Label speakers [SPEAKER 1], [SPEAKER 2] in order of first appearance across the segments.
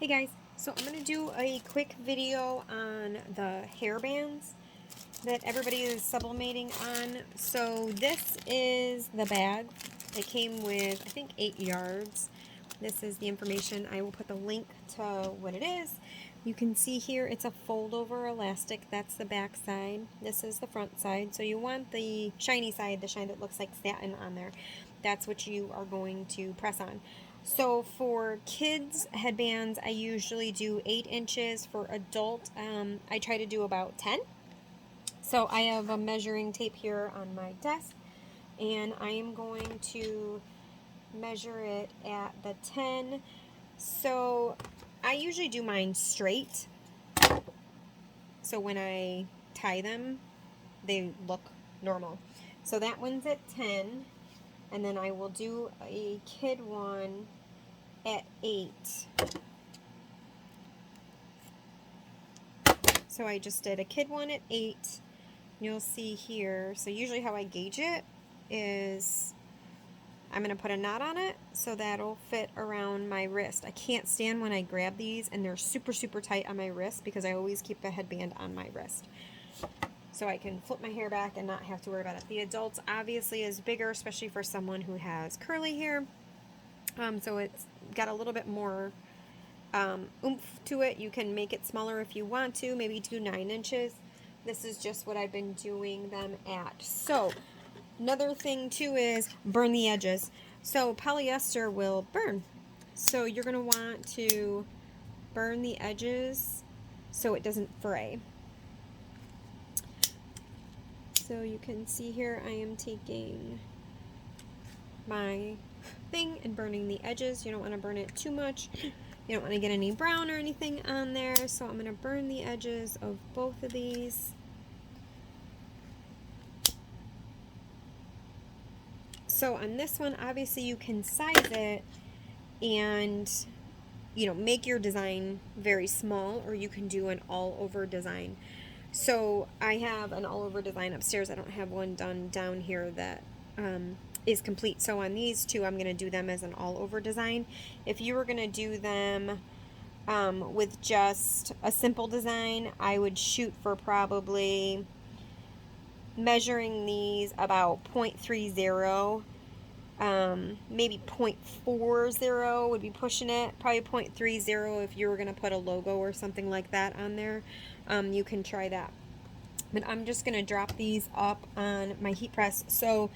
[SPEAKER 1] Hey guys, so I'm going to do a quick video on the hair bands that everybody is sublimating on. So this is the bag. It came with, I think, 8 yards. This is the information. I will put the link to what it is. You can see here it's a fold over elastic. That's the back side. This is the front side. So you want the shiny side, the shine that looks like satin on there. That's what you are going to press on. So for kids headbands, I usually do 8 inches. For adult, I try to do about 10. So I have a measuring tape here on my desk, and I am going to measure it at the 10. So I usually do mine straight. So when I tie them, they look normal. So that one's at 10, and then I will do a kid one at 8. So I just did a kid one at 8. You'll see here, so usually how I gauge it is I'm going to put a knot on it so that'll fit around my wrist. I can't stand when I grab these and they're super, super tight on my wrist because I always keep the headband on my wrist. So I can flip my hair back and not have to worry about it. The adults obviously is bigger, especially for someone who has curly hair. So it's got a little bit more oomph to it. You can make it smaller if you want to, maybe do 9 inches. This is just what I've been doing them at. So another thing too is burn the edges. So polyester will burn. So you're going to want to burn the edges so it doesn't fray. So you can see here I am taking my thing and burning the edges. You don't want to burn it too much. You don't want to get any brown or anything on there. So I'm going to burn the edges of both of these. So on this one, obviously you can size it and, you know, make your design very small, or you can do an all over design. So I have an all over design upstairs. I don't have one done down here that is complete. So on these two, I'm going to do them as an all over design. If you were going to do them with just a simple design, I would shoot for probably measuring these about 0.30, maybe 0.40 would be pushing it, probably 0.30 if you were going to put a logo or something like that on there. You can try that. But I'm just going to drop these up on my heat press. So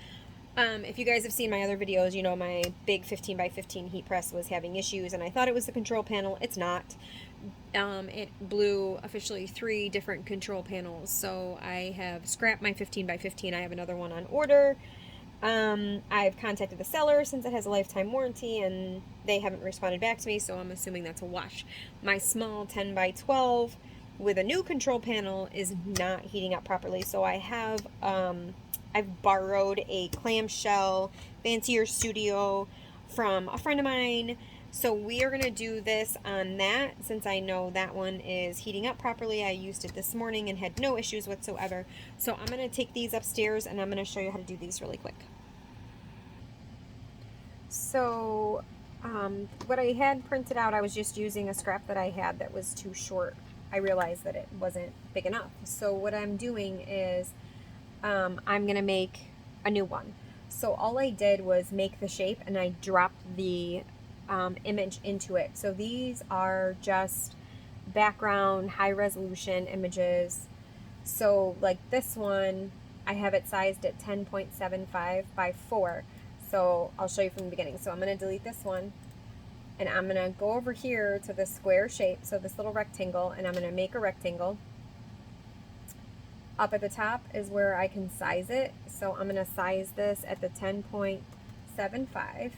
[SPEAKER 1] if you guys have seen my other videos, you know my big 15 by 15 heat press was having issues, and I thought it was the control panel. It's not. It blew officially 3 different control panels, so I have scrapped my 15 by 15. I have another one on order. I've contacted the seller since it has a lifetime warranty, and they haven't responded back to me, so I'm assuming that's a wash. My small 10 by 12 with a new control panel is not heating up properly, so I have I've borrowed a clamshell Fancier Studio from a friend of mine. So we are going to do this on that since I know that one is heating up properly. I used it this morning and had no issues whatsoever. So I'm going to take these upstairs and I'm going to show you how to do these really quick. So what I had printed out, I was just using a scrap that I had that was too short. I realized that it wasn't big enough. So what I'm doing is I'm going to make a new one. So all I did was make the shape and I dropped the image into it. So these are just background high resolution images. So like this one, I have it sized at 10.75 by 4. So I'll show you from the beginning. So I'm going to delete this one and I'm going to go over here to the square shape, so this little rectangle, and I'm going to make a rectangle. Up at the top is where I can size it. So I'm going to size this at the 10.75,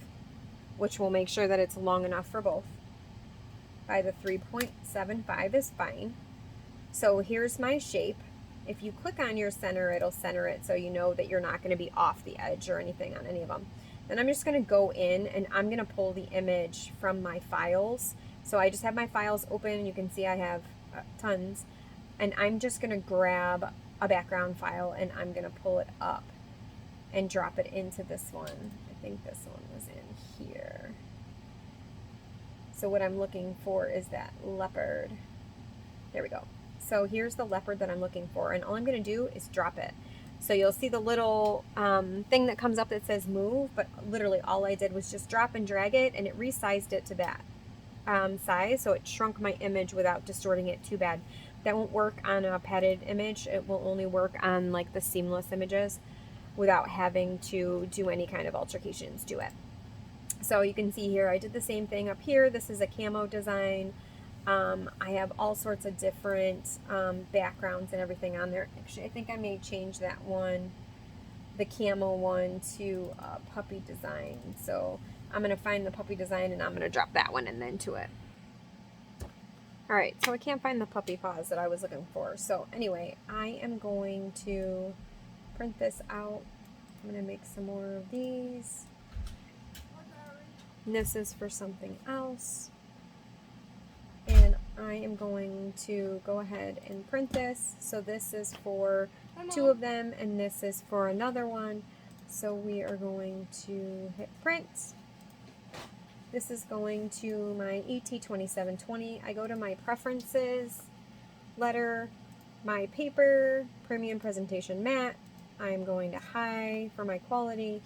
[SPEAKER 1] which will make sure that it's long enough for both. By the 3.75 is fine. So here's my shape. If you click on your center, it'll center it so you know that you're not going to be off the edge or anything on any of them. Then I'm just going to go in and I'm going to pull the image from my files. So I just have my files open. You can see I have tons. And I'm just going to grab a background file and I'm going to pull it up and drop it into this one. I think this one was in here. So what I'm looking for is that leopard. There we go. So here's the leopard that I'm looking for, and all I'm going to do is drop it. So you'll see the little thing that comes up that says move, but literally all I did was just drop and drag it, and it resized it to that size, so it shrunk my image without distorting it too bad. That won't work on a padded image. It will only work on like the seamless images without having to do any kind of alterations to it. So you can see here, I did the same thing up here. This is a camo design. I have all sorts of different backgrounds and everything on there. Actually, I think I may change that one, the camo one, to puppy design. So I'm going to find the puppy design and I'm going to drop that one in into it. Alright, so I can't find the puppy paws that I was looking for. So anyway, I am going to print this out. I'm going to make some more of these. And this is for something else. And I am going to go ahead and print this. So this is for two of them and this is for another one. So we are going to hit print. This is going to my ET2720. I go to my preferences, letter, my paper, premium presentation matte. I'm going to high for my quality.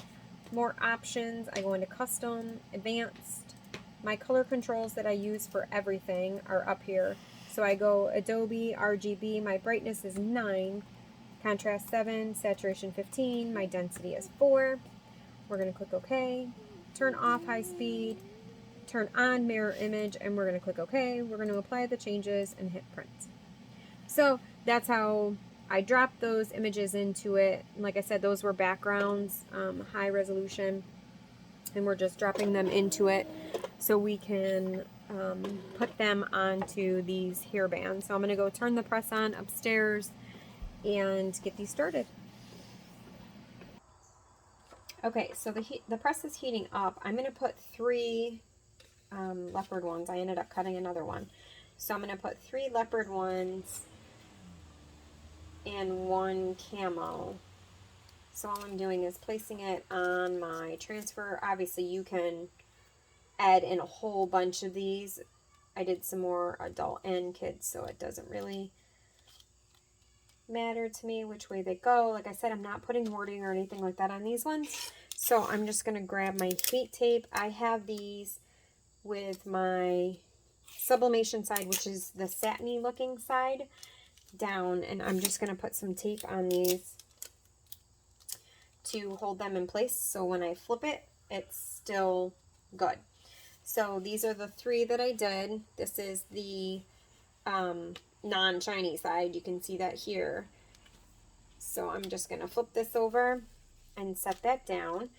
[SPEAKER 1] More options, I go into custom, advanced. My color controls that I use for everything are up here. So I go Adobe, RGB, my brightness is 9, contrast 7, saturation 15, my density is 4. We're going to click OK, turn off high speed, turn on mirror image, and we're going to click OK. We're going to apply the changes and hit print. So that's how I dropped those images into it. Like I said, those were backgrounds, high resolution, and we're just dropping them into it so we can put them onto these hairbands. So I'm going to go turn the press on upstairs and get these started. Okay, so the press is heating up. I'm going to put 3 leopard ones. I ended up cutting another one. So I'm going to put 3 leopard ones and 1 camo. So all I'm doing is placing it on my transfer. Obviously you can add in a whole bunch of these. I did some more adult and kids, so it doesn't really matter to me which way they go. Like I said, I'm not putting wording or anything like that on these ones. So I'm just going to grab my heat tape. I have these with my sublimation side, which is the satiny looking side, down, and I'm just going to put some tape on these to hold them in place so when I flip it, it's still good. So these are the 3 that I did. This is the non-shiny side. You can see that here. So I'm just going to flip this over and set that down.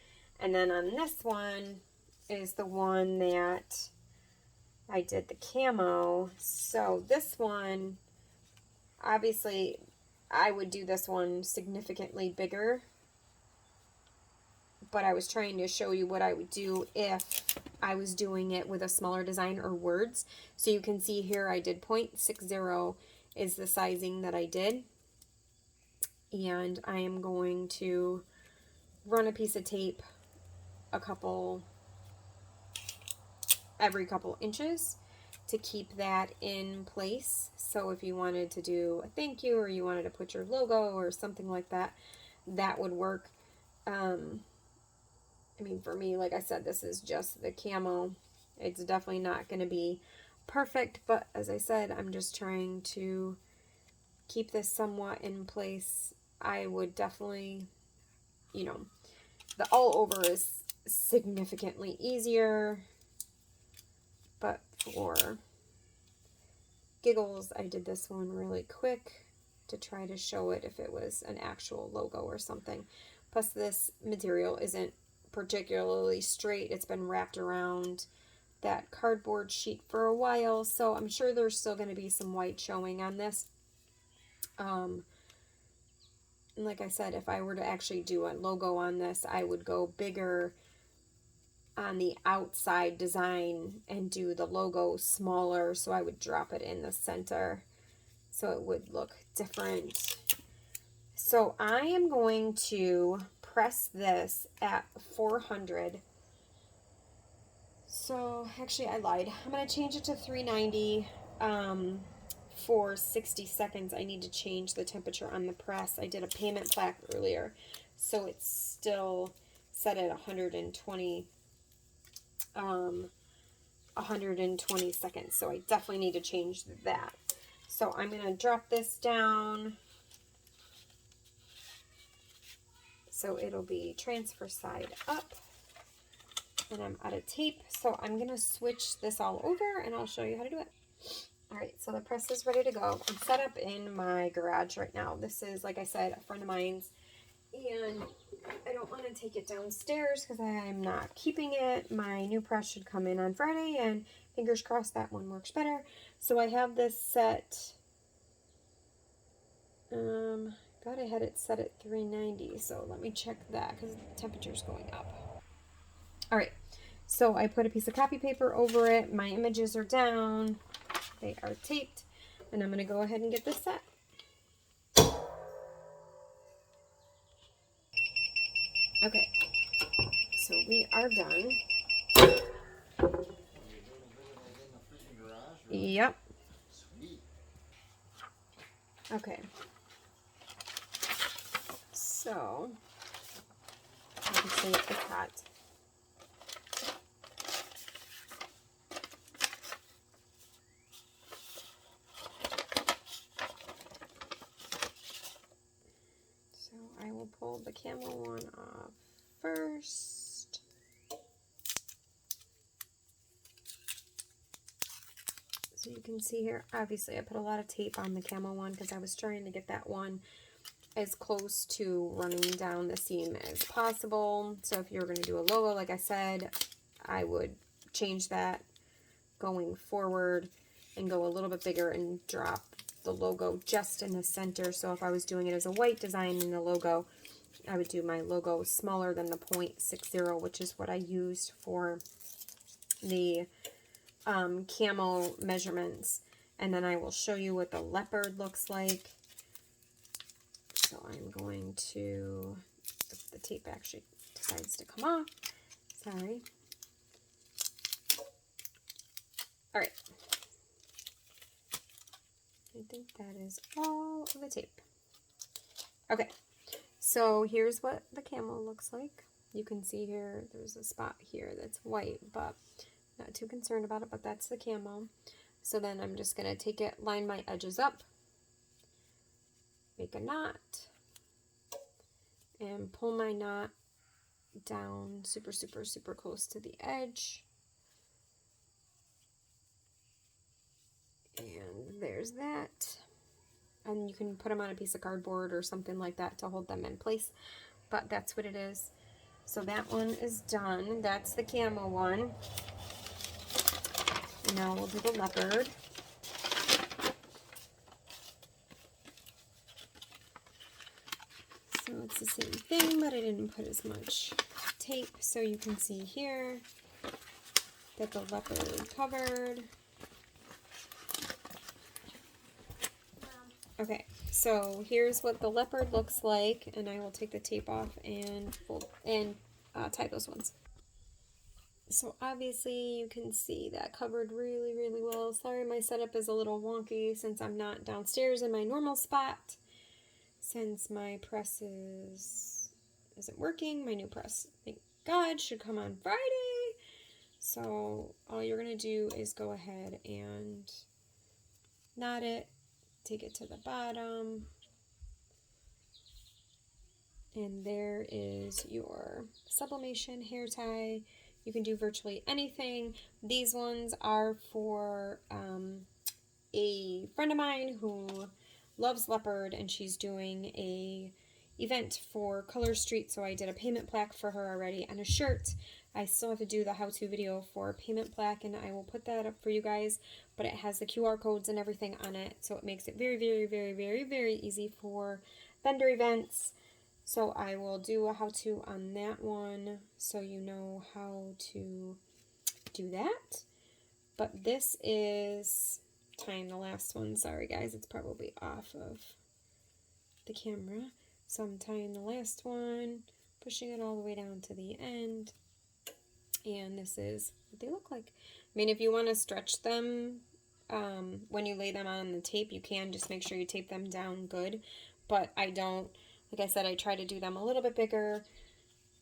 [SPEAKER 1] And then on this one is the one that I did the camo. So this one, obviously, I would do this one significantly bigger, but I was trying to show you what I would do if I was doing it with a smaller design or words. So you can see here I did 0.60 is the sizing that I did. And I am going to run a piece of tape every couple inches to keep that in place. So if you wanted to do a thank you or you wanted to put your logo or something like that, that would work. I mean, for me, like I said, this is just the camo. It's definitely not going to be perfect, but as I said, I'm just trying to keep this somewhat in place. I would definitely, you know, the all over is significantly easier, but for giggles, I did this one really quick to try to show it if it was an actual logo or something. Plus, this material isn't particularly straight. It's been wrapped around that cardboard sheet for a while, so I'm sure there's still going to be some white showing on this. And like I said, if I were to actually do a logo on this, I would go bigger on the outside design and do the logo smaller, so I would drop it in the center so it would look different. So I am going to press this at 400. So actually I lied. I'm going to change it to 390 for 60 seconds. I need to change the temperature on the press. I did a payment plaque earlier, so it's still set at 120 seconds. So I definitely need to change that. So I'm going to drop this down. So it'll be transfer side up. And I'm out of tape. So I'm going to switch this all over and I'll show you how to do it. Alright, so the press is ready to go. I'm set up in my garage right now. This is, like I said, a friend of mine's. And I don't want to take it downstairs because I'm not keeping it. My new press should come in on Friday, and fingers crossed that one works better. So I have this set, thought I had it set at 390, so let me check that because the temperature's going up. Alright, so I put a piece of copy paper over it. My images are down. They are taped, and I'm going to go ahead and get this set. Okay, so we are done. Yep. Sweet. Okay. So, obviously it's hot. So I will pull the camel one off first. So you can see here, obviously I put a lot of tape on the camel one because I was trying to get that one as close to running down the seam as possible. So if you're going to do a logo, like I said, I would change that going forward and go a little bit bigger and drop the logo just in the center. So if I was doing it as a white design in the logo, I would do my logo smaller than the 0.60, which is what I used for the camel measurements. And then I will show you what the leopard looks like. So I'm going to, if the tape actually decides to come off, sorry. All right. I think that is all of the tape. Okay, so here's what the camel looks like. You can see here, there's a spot here that's white, but not too concerned about it, but that's the camel. So then I'm just going to take it, line my edges up, make a knot, and pull my knot down super, super, super close to the edge. And there's that. And you can put them on a piece of cardboard or something like that to hold them in place. But that's what it is. So that one is done. That's the camel one. And now we'll do the leopard. So it's the same thing, but I didn't put as much tape. So you can see here that the leopard covered. Okay, so here's what the leopard looks like, and I will take the tape off and fold and tie those ones. So obviously you can see that covered really, really well. Sorry, my setup is a little wonky since I'm not downstairs in my normal spot. Since my press isn't working, my new press, thank God, should come on Friday. So all you're gonna do is go ahead and knot it. Take it to the bottom, and there is your sublimation hair tie. You can do virtually anything. These ones are for a friend of mine who loves leopard, and she's doing a event for Color Street, so I did a payment plaque for her already and a shirt. I still have to do the how-to video for payment plaque, and I will put that up for you guys, but it has the QR codes and everything on it, so it makes it very, very, very, very, very easy for vendor events. So I will do a how-to on that one so you know how to do that. But this is tying the last one. Sorry guys, it's probably off of the camera. So I'm tying the last one, pushing it all the way down to the end. And this is what they look like. I mean, if you want to stretch them when you lay them on the tape, you can. Just make sure you tape them down good. But I don't, like I said, I try to do them a little bit bigger,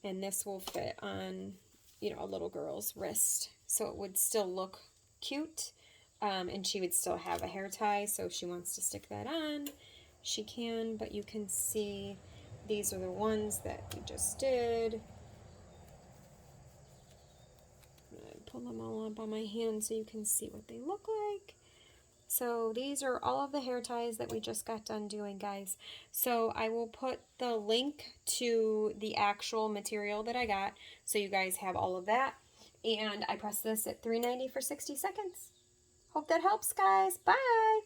[SPEAKER 1] and this will fit on, a little girl's wrist. So it would still look cute, and she would still have a hair tie. So if she wants to stick that on, she can. But you can see these are the ones that we just did. Pull them all up on my hand so you can see what they look like. So these are all of the hair ties that we just got done doing, guys. So I will put the link to the actual material that I got so you guys have all of that. And I press this at 390 for 60 seconds. Hope that helps, guys. Bye!